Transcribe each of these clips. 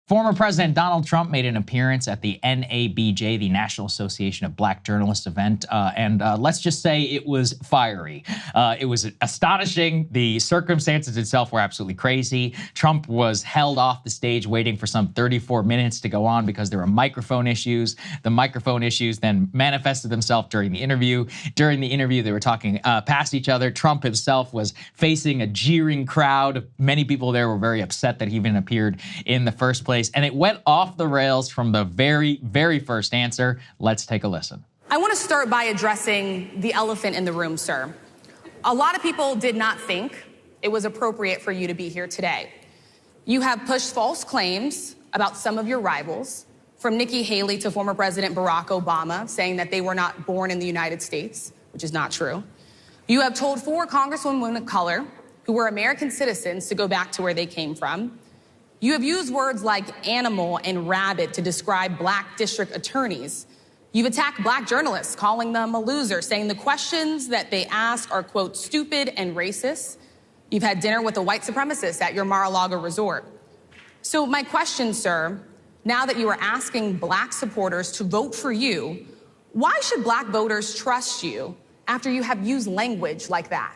Former President Donald Trump made an appearance at the NABJ, the National Association of Black Journalists event, and let's just say it was fiery. It was astonishing. The circumstances itself were absolutely crazy. Trump was held off the stage waiting for some 34 minutes to go on because there were microphone issues. The microphone issues then manifested themselves during the interview. During the interview, they were talking past each other. Trump himself was facing a jeering crowd. Many people there were very upset that he even appeared in the first place. And it went off the rails from the very, very first answer. Let's take a listen. I want to start by addressing the elephant in the room, sir. A lot of people did not think it was appropriate for you to be here today. You have pushed false claims about some of your rivals, from Nikki Haley to former President Barack Obama, saying that they were not born in the United States, which is not true. You have told 4 congresswomen of color who were American citizens to go back to where they came from. You have used words like animal and rabid to describe black district attorneys. You've attacked black journalists, calling them a loser, saying the questions that they ask are, quote, stupid and racist. You've had dinner with a white supremacist at your Mar-a-Lago resort. So my question, sir, now that you are asking black supporters to vote for you, why should black voters trust you after you have used language like that?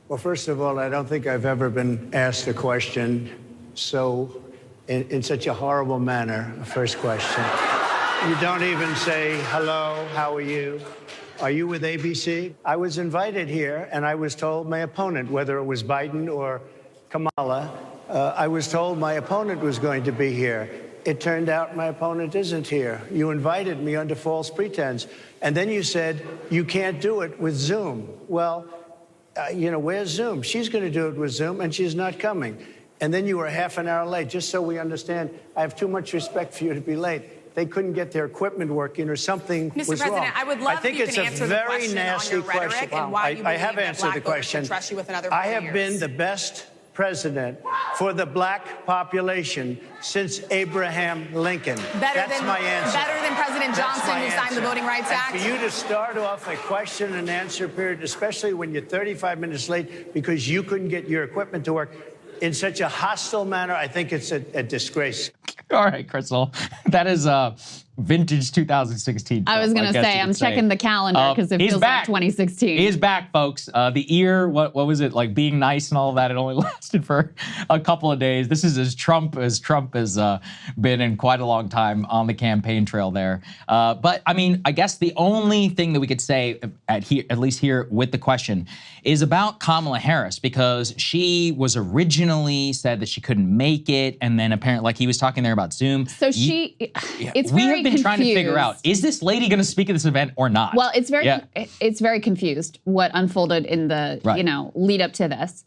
Well, first of all, I don't think I've ever been asked a question so in such a horrible manner. First question. You don't even say, hello, how are you? Are you with ABC? I was invited here, and I was told my opponent, whether it was Biden or Kamala, I was told my opponent was going to be here. It turned out my opponent isn't here. You invited me under false pretense. And then you said, you can't do it with Zoom. Well, where's Zoom? She's going to do it with Zoom, and she's not coming. And then you were half an hour late. Just so we understand, I have too much respect for you to be late. They couldn't get their equipment working or something was wrong. Mr. President, I would love if you can answer the question on your rhetoric and why you believe that black voters should trust you with another 4 years. I have been the best president for the black population since Abraham Lincoln. That's my answer. Better than President Johnson, who signed the Voting Rights Act? And for you to start off a question and answer period, especially when you're 35 minutes late because you couldn't get your equipment to work, in such a hostile manner, I think it's a disgrace. All right, Krystal. That is vintage 2016. I was going to say, I'm checking the calendar because it feels like 2016. He's back, folks. The ear, what was it, like being nice and all of that, it only lasted for a couple of days. This is as Trump has been in quite a long time on the campaign trail there. But, I mean, I guess the only thing that we could say, at least here with the question, is about Kamala Harris, because she was originally said that she couldn't make it, and then apparently, like he was talking there about Zoom. So it's we very have been confused. trying to figure out, is this lady going to speak at this event or not? Well, it's very confused what unfolded in the lead up to this.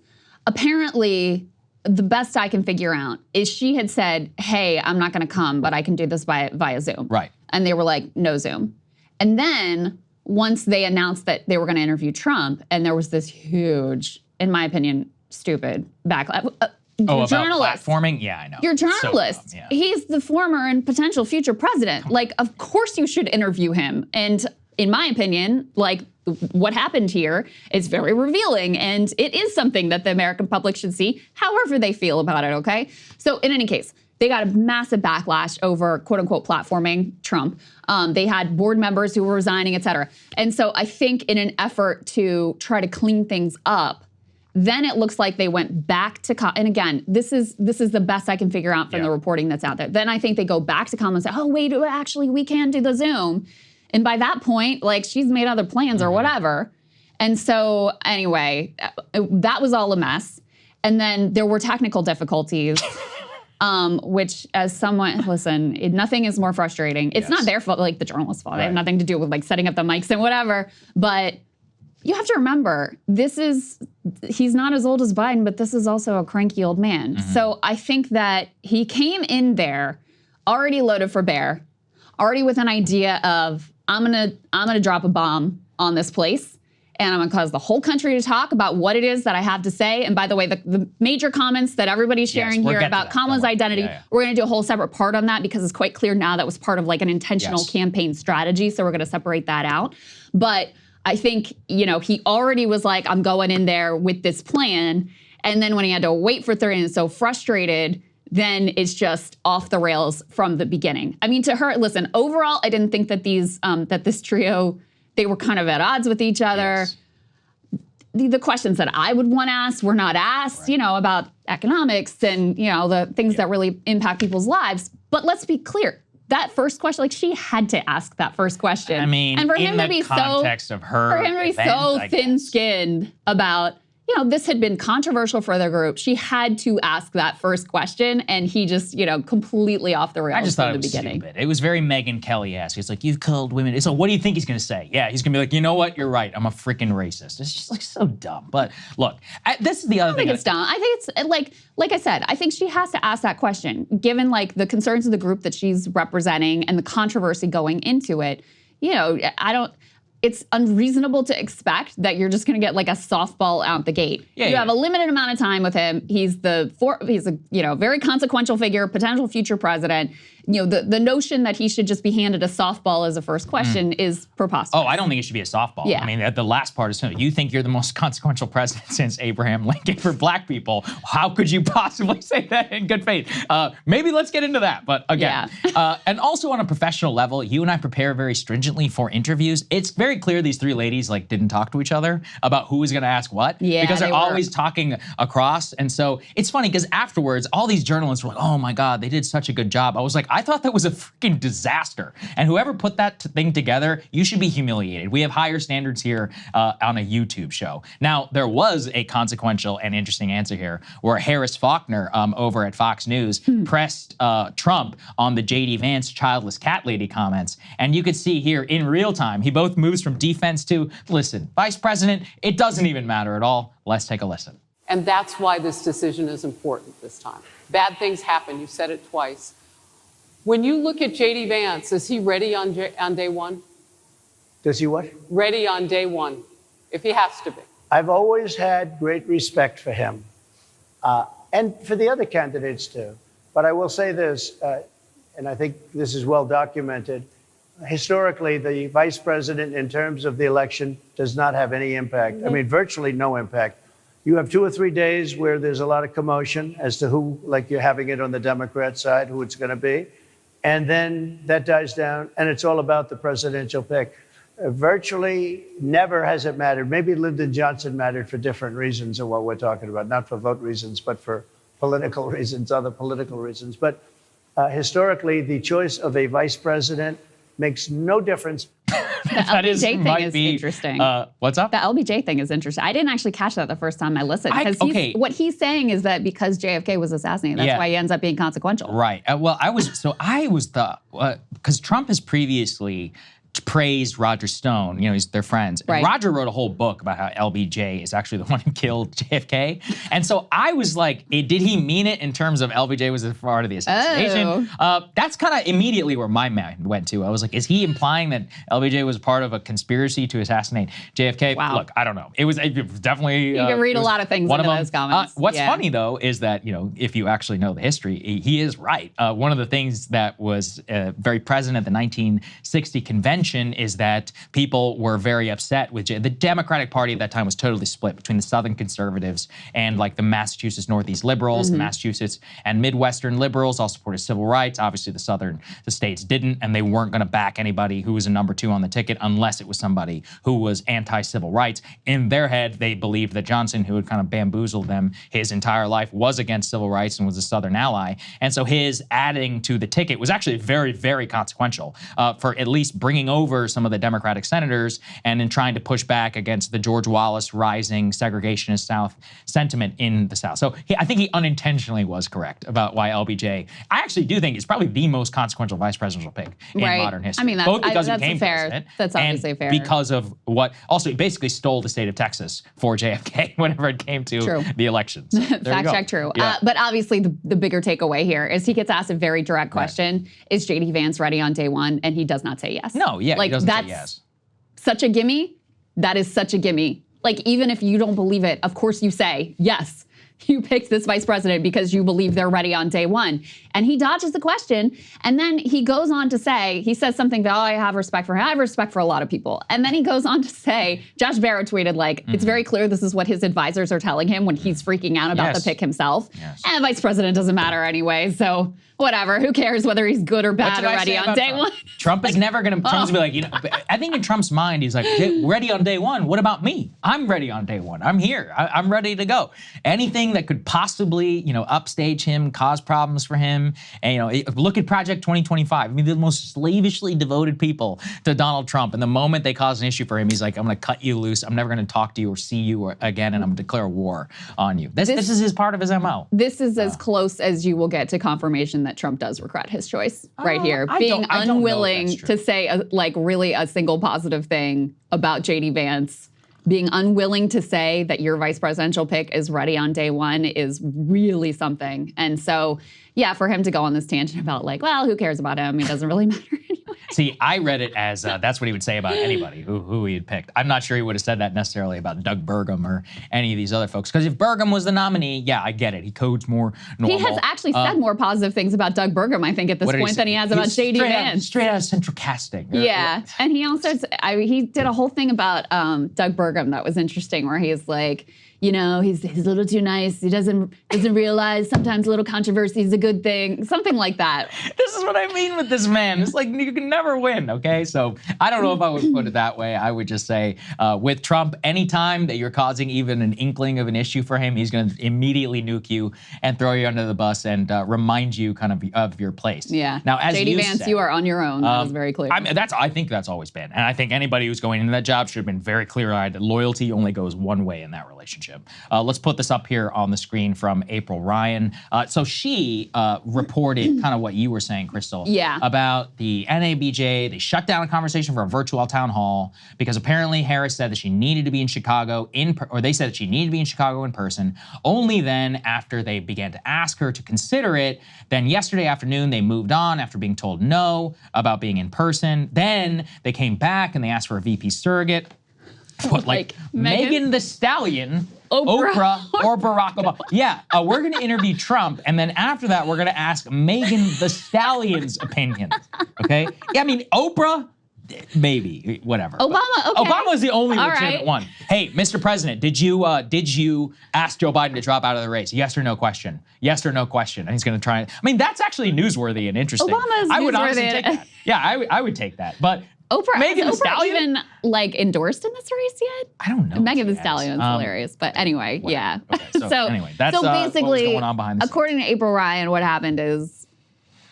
Apparently, the best I can figure out is she had said, "Hey, I'm not going to come, but I can do this via Zoom." Right. And they were like, "No Zoom." And then once they announced that they were going to interview Trump, and there was this huge, in my opinion, stupid backlash. About platforming? Yeah, I know. You're a journalist. So dumb, yeah. He's the former and potential future president. Like, of course you should interview him. And in my opinion, like, what happened here is very revealing, and it is something that the American public should see, however they feel about it, okay? So in any case, they got a massive backlash over quote-unquote platforming Trump. They had board members who were resigning, et cetera. And so I think in an effort to try to clean things up, then it looks like they went back to, and again, this is the best I can figure out from the reporting that's out there. Then I think they go back to Kamala and say, oh, wait, actually, we can do the Zoom. And by that point, like, she's made other plans or whatever. And so anyway, that was all a mess. And then there were technical difficulties, which as someone, listen, nothing is more frustrating. It's not their fault, like the journalist's fault. Right. They have nothing to do with like setting up the mics and whatever. But you have to remember, he's not as old as Biden, but this is also a cranky old man. So I think that he came in there already loaded for bear, already with an idea of, I'm gonna drop a bomb on this place, and I'm gonna cause the whole country to talk about what it is that I have to say. And by the way, the major comments that everybody's sharing here about Kamala's identity, we're gonna do a whole separate part on that because it's quite clear now that was part of like an intentional campaign strategy. So we're gonna separate that out. But I think, he already was like, I'm going in there with this plan. And then when he had to wait for 30 and so frustrated then it's just off the rails from the beginning. I mean, to her, listen, overall, I didn't think that that this trio, they were kind of at odds with each other. Yes. The questions that I would want asked were not asked, about economics and, the things that really impact people's lives. But let's be clear. That first question, like, she had to ask that first question. I mean, and for in him the to be context of her for him to be event, so I thin-skinned about, this had been controversial for the group. She had to ask that first question, and he just, completely off the rails I just thought from it the was beginning. stupid. It was very Megyn Kelly-esque. It's like, you've called women. So what do you think he's going to say? Yeah, he's going to be like, you know what? You're right. I'm a freaking racist. It's just like so dumb. But look, this is the other thing. I think it's dumb. I think it's like I said, I think she has to ask that question, given like the concerns of the group that she's representing and the controversy going into it. It's unreasonable to expect that you're just going to get like a softball out the gate. You have a limited amount of time with him. He's a very consequential figure, potential future president. The notion that he should just be handed a softball as a first question is preposterous. Oh, I don't think it should be a softball. Yeah. I mean, the last part is, you think you're the most consequential president since Abraham Lincoln for black people. How could you possibly say that in good faith? Maybe let's get into that. But again, and also on a professional level, you and I prepare very stringently for interviews. It's very clear these three ladies didn't talk to each other about who was going to ask what. Yeah, because they're they were always talking across. And so it's funny because afterwards, all these journalists were like, oh my God, they did such a good job. I was like, I thought that was a freaking disaster. And whoever put that thing together, you should be humiliated. We have higher standards here on a YouTube show. Now, there was a consequential and interesting answer here where Harris Faulkner over at Fox News pressed Trump on the JD Vance childless cat lady comments. And you could see here in real time, he both moves from defense to, listen, Vice President, it doesn't even matter at all. Let's take a listen. And that's why this decision is important this time. Bad things happen. You said it twice. When you look at JD Vance, is he ready on day one? Does he what? Ready on day one, if he has to be. I've always had great respect for him and for the other candidates too. But I will say this, and I think this is well documented. Historically, the vice president in terms of the election does not have any impact. I mean, virtually no impact. You have 2 or 3 days where there's a lot of commotion as to who, like you're having it on the Democrat side, who it's going to be. And then that dies down, and it's all about the presidential pick. Virtually never has it mattered. Maybe Lyndon Johnson mattered for different reasons of what we're talking about, not for vote reasons, but for political reasons, other political reasons. But historically, the choice of a vice president makes no difference. The LBJ thing is interesting. What's up? The LBJ thing is interesting. I didn't actually catch that the first time I listened. Because what he's saying is that because JFK was assassinated, that's why he ends up being consequential. Right. Because Trump has previously praised Roger Stone, they're friends. Right. Roger wrote a whole book about how LBJ is actually the one who killed JFK. And so I was like, did he mean it in terms of LBJ was a part of the assassination? That's kind of immediately where my mind went to. I was like, is he implying that LBJ was part of a conspiracy to assassinate JFK? Wow. Look, I don't know. It was definitely... You can read a lot of things into those comments. What's funny, though, is that, if you actually know the history, he is right. One of the things that was very present at the 1960 convention is that people were very upset with the Democratic Party at that time was totally split between the Southern conservatives and the Massachusetts Northeast liberals. The Massachusetts and Midwestern liberals all supported civil rights. Obviously, the states didn't, and they weren't going to back anybody who was a number 2 on the ticket unless it was somebody who was anti-civil rights. In their head, they believed that Johnson, who had kind of bamboozled them his entire life, was against civil rights and was a Southern ally. And so his adding to the ticket was actually very, very consequential for at least bringing over some of the Democratic senators and in trying to push back against the George Wallace rising segregationist South sentiment in the South. So I think he unintentionally was correct about why LBJ, I actually do think, is probably the most consequential vice presidential pick in modern history. I mean, both because he that's became president, that's obviously and fair. because of what, also he basically stole the state of Texas for JFK whenever it came to the elections. So Fact check, true. Yeah. But obviously the bigger takeaway here is he gets asked a very direct question, is JD Vance ready on day one? And he does not say yes. No, he doesn't say yes. Such a gimme. That is such a gimme. Even if you don't believe it, of course you say yes. you picked this vice president because you believe they're ready on day one. And he dodges the question. And then he goes on to say, he says something that, oh, I have respect for him. I have respect for a lot of people. And then he goes on to say, Josh Barrett tweeted, like, it's very clear this is what his advisors are telling him when he's freaking out about the pick himself. And vice president doesn't matter anyway. So whatever, who cares whether he's good or bad already on day one? Trump is never going to, Trump's be like, you know, I think in Trump's mind, he's like, ready on day one. What about me? I'm ready on day one. I'm here. I'm ready to go. Anything that could possibly, you know, upstage him, cause problems for him. And, you know, look at Project 2025. I mean, the most slavishly devoted people to Donald Trump. And the moment they cause an issue for him, he's like, I'm going to cut you loose. I'm never going to talk to you or see you again, and I'm going to declare war on you. This is his part of his MO. This is as close as you will get to confirmation that Trump does regret his choice right here. Being unwilling to say like really a single positive thing about JD Vance, being unwilling to say that your vice presidential pick is ready on day one is really something. And so, yeah, for him to go on this tangent about like, well, who cares about him? He doesn't really matter anyway. See, I read it as that's what he would say about anybody who he had picked. I'm not sure he would have said that necessarily about Doug Burgum or any of these other folks. Because if Burgum was the nominee, yeah, I get it. He codes more normal. He has actually said more positive things about Doug Burgum, I think, at this point than he has about JD Vance. Straight out of central casting. Yeah, and he also, he did a whole thing about Doug Burgum that was interesting, where he's like, you know, he's a little too nice. He doesn't realize sometimes a little controversy is a good thing. Something like that. This is what I mean with this man. It's like you can never win, okay? So I don't know if I would put it that way. I would just say with Trump, anytime that you're causing even an inkling of an issue for him, he's going to immediately nuke you and throw you under the bus and remind you kind of your place. Yeah. Now, as JD Vance, said, you are on your own. That was very clear. I think that's always been. And I think anybody who's going into that job should have been very clear-eyed that loyalty only goes one way in that relationship. Let's put this up here on the screen from April Ryan. So she reported kind of what you were saying, Krystal, about the NABJ. They shut down a conversation for a virtual town hall because apparently Harris said that she needed to be in Chicago or they said that she needed to be in Chicago in person. Only then, after they began to ask her to consider it, then yesterday afternoon they moved on after being told no about being in person. Then they came back and they asked for a VP surrogate. What, like Megan Thee Stallion, Oprah, or Barack Obama? Yeah, we're going to interview Trump, and then after that, we're going to ask Megan Thee Stallion's opinion. Okay? Yeah, I mean, Oprah, maybe, whatever. Obama, okay. Obama is the only legitimate one. Hey, Mr. President, did you ask Joe Biden to drop out of the race? Yes or no question. Yes or no question. And he's going to try. I mean, that's actually newsworthy and interesting. I would honestly take that. Yeah, I would take that. But Oprah, Megan Thee Oprah Stallion? even like endorsed in this race yet? I don't know. Megan Thee Stallion is hilarious, but anyway, whatever. yeah. Okay, so anyway, that's so basically, what was going on behind the scenes. According to April Ryan, what happened is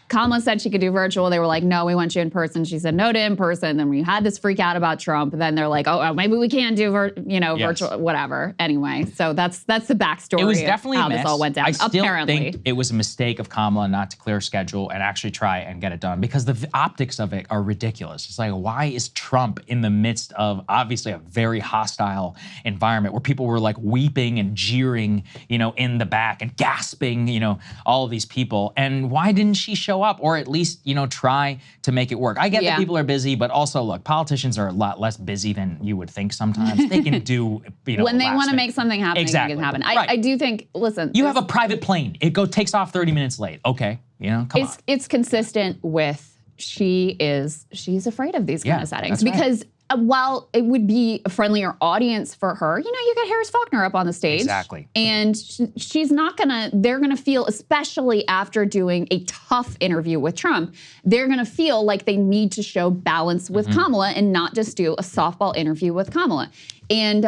Kamala said she could do virtual. They were like, no, we want you in person. She said no to in person. Then we had this freak out about Trump. Then they're like, oh, maybe we can do virtual, whatever. Anyway, so that's the backstory. It was definitely how this all went down. I still think it was a mistake of Kamala not to clear schedule and actually try and get it done because the optics of it are ridiculous. It's like, why is Trump in the midst of obviously a very hostile environment where people were like weeping and jeering, in the back and gasping, all of these people, and why didn't she show up or at least, try to make it work? I get that people are busy, but also look, politicians are a lot less busy than you would think sometimes. They can do, when they want to make something happen, it can happen. Right. I do think, listen. You have a private plane. It takes off 30 minutes late. Okay, come on. It's consistent with she's afraid of these kind of settings because while it would be a friendlier audience for her, you get Harris Faulkner up on the stage. Exactly. And she's not they're gonna feel, especially after doing a tough interview with Trump, they're gonna feel like they need to show balance with Kamala and not just do a softball interview with Kamala. And,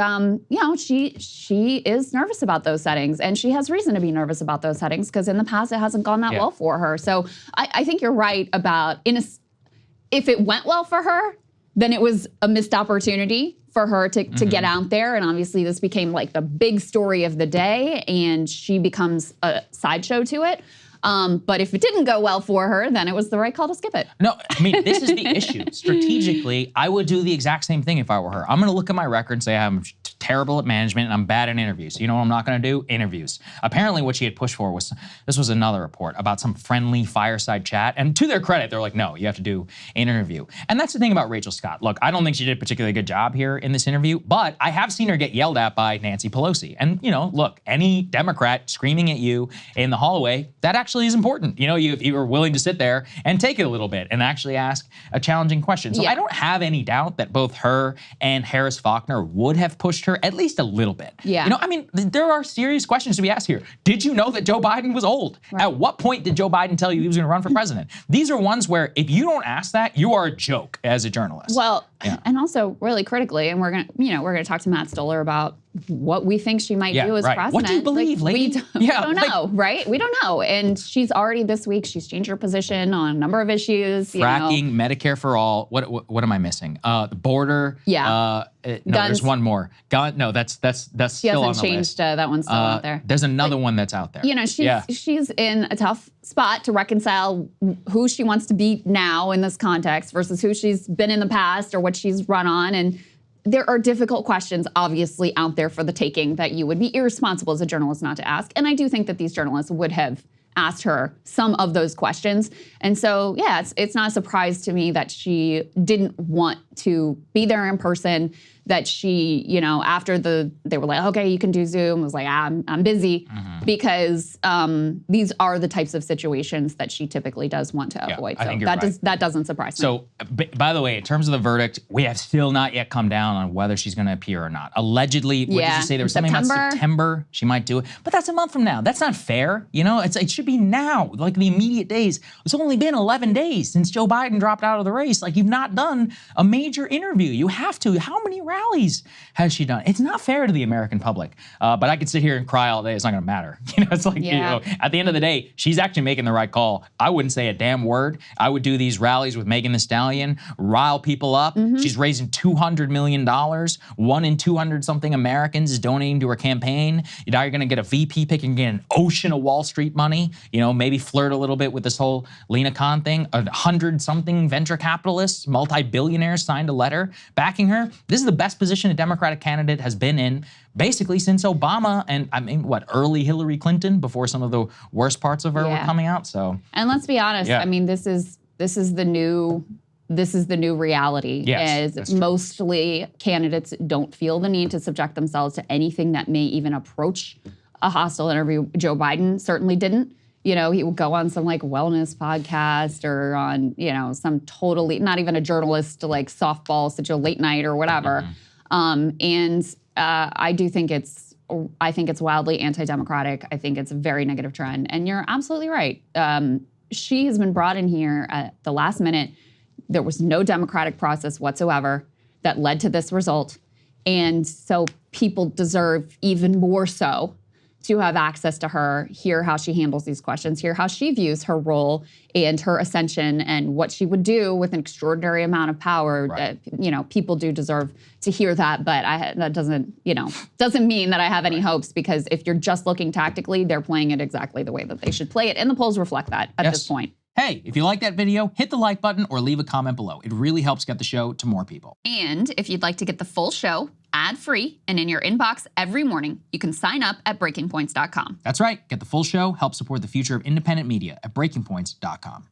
she is nervous about those settings, and she has reason to be nervous about those settings because in the past it hasn't gone that well for her. So I think you're right about, if it went well for her, then it was a missed opportunity for her to get out there. And obviously this became like the big story of the day and she becomes a sideshow to it. But if it didn't go well for her, then it was the right call to skip it. No, I mean, this is the issue. Strategically, I would do the exact same thing if I were her. I'm going to look at my record and say I'm terrible at management and I'm bad at interviews. You know what I'm not going to do? Interviews. Apparently what she had pushed for was, this was another report about some friendly fireside chat. And to their credit, they're like, no, you have to do an interview. And that's the thing about Rachel Scott. Look, I don't think she did a particularly good job here in this interview, but I have seen her get yelled at by Nancy Pelosi. And, you know, look, any Democrat screaming at you in the hallway, that actually is important. You know, if you are willing to sit there and take it a little bit and actually ask a challenging question. So I don't have any doubt that both her and Harris Faulkner would have pushed her at least a little bit. Yeah. You know, I mean, there are serious questions to be asked here. Did you know that Joe Biden was old? Right. At what point did Joe Biden tell you he was going to run for president? These are ones where if you don't ask that, you are a joke as a journalist. Well, and also really critically, and we're gonna talk to Matt Stoller about what we think she might do as president. What do you believe, lady? We don't know, right? We don't know. And she's already this week, she's changed her position on a number of issues. Fracking, Medicare for all. What am I missing? The border. Yeah. No, there's one more. No, that's still on the list. That one's still out there. There's another one that's out there. You know, she's in a tough spot to reconcile who she wants to be now in this context versus who she's been in the past or what she's run on. And there are difficult questions, obviously, out there for the taking that you would be irresponsible as a journalist not to ask. And I do think that these journalists would have asked her some of those questions. And so, yeah, it's not a surprise to me that she didn't want to be there in person, that she, you know, after they were like, okay, you can do Zoom, was like, I'm busy, because these are the types of situations that she typically does want to avoid. So that doesn't surprise me. So, by the way, in terms of the verdict, we have still not yet come down on whether she's going to appear or not. Allegedly, what did you say? There was something about September she might do it, but that's a month from now. That's not fair. You know, it should be now, like the immediate days. It's only been 11 days since Joe Biden dropped out of the race. Like, you've not done a major interview. You have to. How many rallies has she done? It's not fair to the American public. But I could sit here and cry all day. It's not going to matter. You know, it's like, you know, at the end of the day, she's actually making the right call. I wouldn't say a damn word. I would do these rallies with Megan Thee Stallion, rile people up. She's raising $200 million. 1 in 200 something Americans is donating to her campaign. Now you're going to get a VP pick and get an ocean of Wall Street money. You know, maybe flirt a little bit with this whole Lena Khan thing. 100 something venture capitalists, multi-billionaires signed a letter backing her. This is the best position a Democratic candidate has been in basically since Obama and, I mean, early Hillary Clinton, before some of the worst parts of her were coming out. So, and let's be honest, I mean, this is the new reality. Yes, is mostly candidates don't feel the need to subject themselves to anything that may even approach a hostile interview. Joe Biden certainly didn't. You know, he would go on some like wellness podcast or on, you know, some totally, not even a journalist, like softball, such a late night or whatever. I do think it's wildly anti-democratic. I think it's a very negative trend. And you're absolutely right. She has been brought in here at the last minute. There was no democratic process whatsoever that led to this result. And so people deserve even more so to have access to her, hear how she handles these questions, hear how she views her role and her ascension and what she would do with an extraordinary amount of power. Right. You know, people do deserve to hear that, but that doesn't mean that I have any hopes, because if you're just looking tactically, they're playing it exactly the way that they should play it, and the polls reflect that at this point. Hey, if you like that video, hit the like button or leave a comment below. It really helps get the show to more people. And if you'd like to get the full show ad-free and in your inbox every morning, you can sign up at breakingpoints.com. That's right. Get the full show, help support the future of independent media at breakingpoints.com.